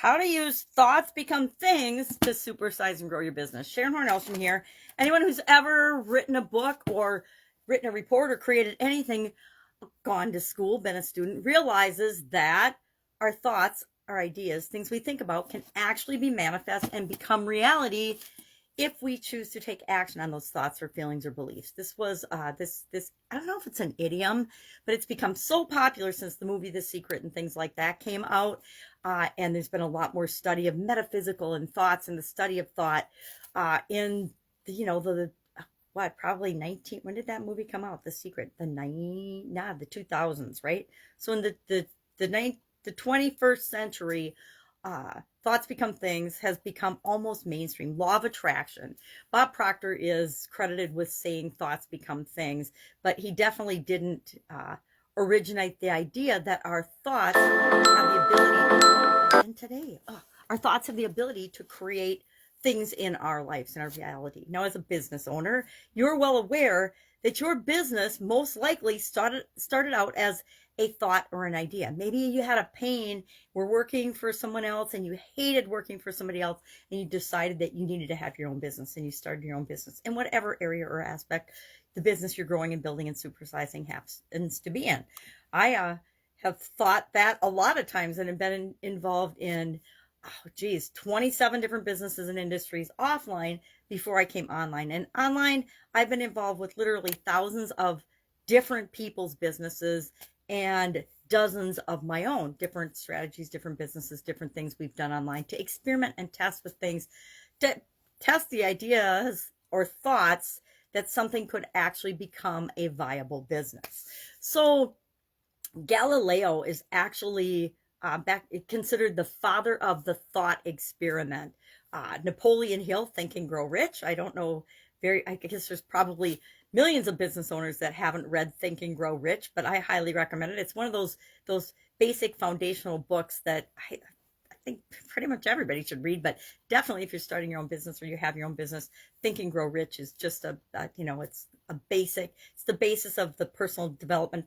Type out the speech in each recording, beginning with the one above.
How to use thoughts become things to supersize and grow your business. Sharon Horne-Ellstrom here. Anyone who's ever written a book or written a report or created anything, gone to school, been a student, realizes that our thoughts, our ideas, things we think about can actually be manifest and become reality if we choose to take action on those thoughts or feelings or beliefs. This was this I don't know if it's an idiom, but it's become so popular since the movie The Secret and things like that came out. And there's been a lot more study of metaphysical and thoughts and the study of thought in the what, probably 19, when did that movie come out? The Secret, the 2000s, right? So in the 21st century, thoughts become things has become almost mainstream. Law of attraction. Bob Proctor is credited with saying thoughts become things, but he definitely didn't originate the idea that our thoughts have the ability, and today, our thoughts have the ability to create things in our lives, in our reality. Now, as a business owner, you're well aware that your business most likely started out as a thought or an idea. Maybe you had a pain, were working for someone else and you hated working for somebody else, and you decided that you needed to have your own business, and you started your own business in whatever area or aspect the business you're growing and building and supersizing happens to be in. I have thought that a lot of times and have been involved in 27 different businesses and industries offline before I came online. And online, I've been involved with literally thousands of different people's businesses and dozens of my own, different strategies, different businesses, different things we've done online to experiment and test with things, to test the ideas or thoughts that something could actually become a viable business. So Galileo is actually considered the father of the thought experiment. Napoleon Hill, Think and Grow Rich. I don't know, I guess there's probably millions of business owners that haven't read Think and Grow Rich, but I highly recommend it. It's one of those basic foundational books that I think pretty much everybody should read, but definitely if you're starting your own business or you have your own business, Think and Grow Rich is just it's the basis of the personal development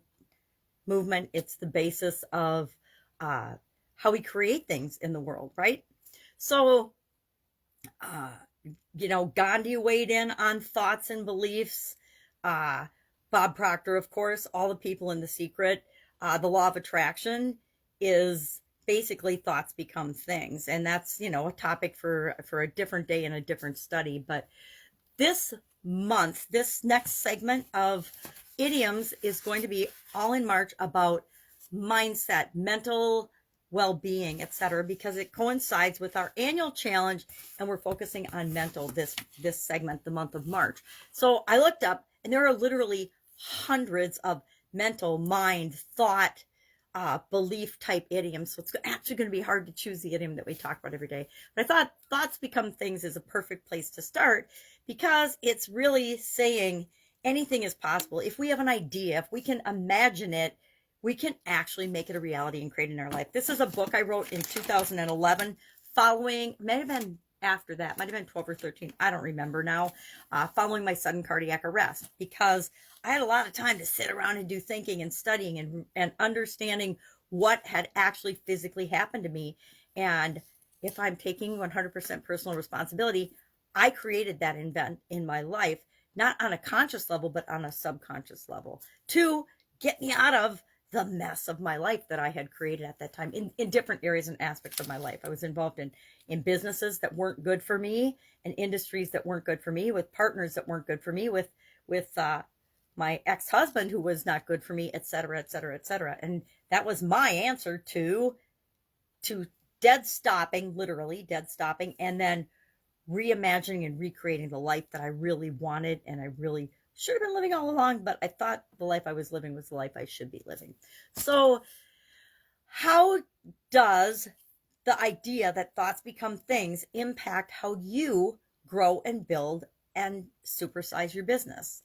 movement. It's the basis of how we create things in the world, right? So, Gandhi weighed in on thoughts and beliefs. Bob Proctor, of course, all the people in The Secret. The law of attraction is basically thoughts become things. And that's, a topic for a different day and a different study. But this month, this next segment of idioms is going to be all in March about mindset, mental well-being, etc., because it coincides with our annual challenge, and we're focusing on mental this segment, the month of March. So I looked up, and there are literally hundreds of mental, mind, thought, belief type idioms. So it's actually going to be hard to choose the idiom that we talk about every day. But I thought thoughts become things is a perfect place to start, because it's really saying anything is possible. If we have an idea, if we can imagine it, we can actually make it a reality and create it in our life. This is a book I wrote in 2011, might have been after that, might have been 12 or 13, I don't remember now, following my sudden cardiac arrest, because I had a lot of time to sit around and do thinking and studying and understanding what had actually physically happened to me. And if I'm taking 100% personal responsibility, I created that event in my life, not on a conscious level, but on a subconscious level, to get me out of the mess of my life that I had created at that time in different areas and aspects of my life. I was involved in businesses that weren't good for me, and industries that weren't good for me, with partners that weren't good for me, with my ex-husband who was not good for me, et cetera, et cetera, et cetera. And that was my answer to dead stopping, literally dead stopping, and then reimagining and recreating the life that I really wanted and I really should have been living all along, but I thought the life I was living was the life I should be living. So how does the idea that thoughts become things impact how you grow and build and supersize your business?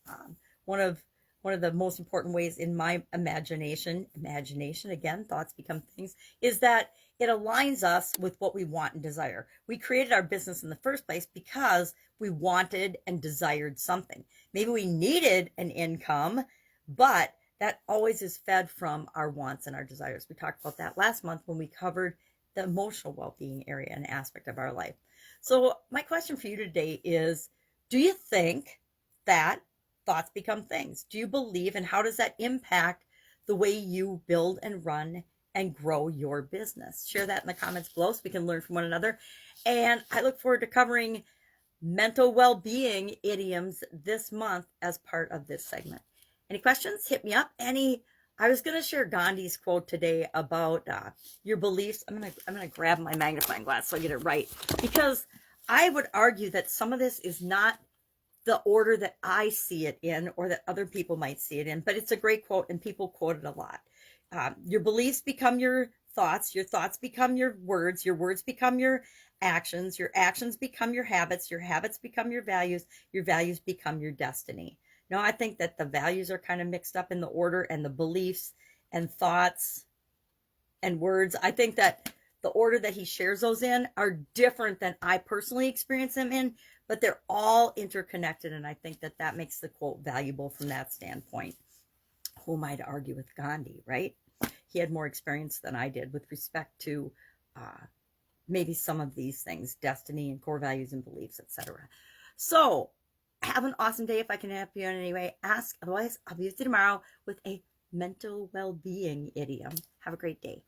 One of the most important ways in my imagination, again, thoughts become things, is that it aligns us with what we want and desire. We created our business in the first place because we wanted and desired something. Maybe we needed an income, but that always is fed from our wants and our desires. We talked about that last month when we covered the emotional well-being area and aspect of our life. So my question for you today is, do you think that thoughts become things? Do you believe, and how does that impact the way you build and run and grow your business? Share that in the comments below so we can learn from one another. And I look forward to covering mental well-being idioms this month as part of this segment. Any questions? Hit me up. I was going to share Gandhi's quote today about your beliefs. I'm going to grab my magnifying glass so I get it right, because I would argue that some of this is not the order that I see it in or that other people might see it in, but it's a great quote and people quote it a lot. Your beliefs become your thoughts become your words become your actions become your habits become your values become your destiny. Now, I think that the values are kind of mixed up in the order, and the beliefs and thoughts and words, I think that the order that he shares those in are different than I personally experience them in, but they're all interconnected, and I think that that makes the quote valuable from that standpoint. Who am I to argue with Gandhi, right? He had more experience than I did with respect to maybe some of these things, destiny and core values and beliefs, etc. So have an awesome day. If I can help you in any way, ask. Otherwise, I'll be with you tomorrow with a mental well-being idiom. Have a great day.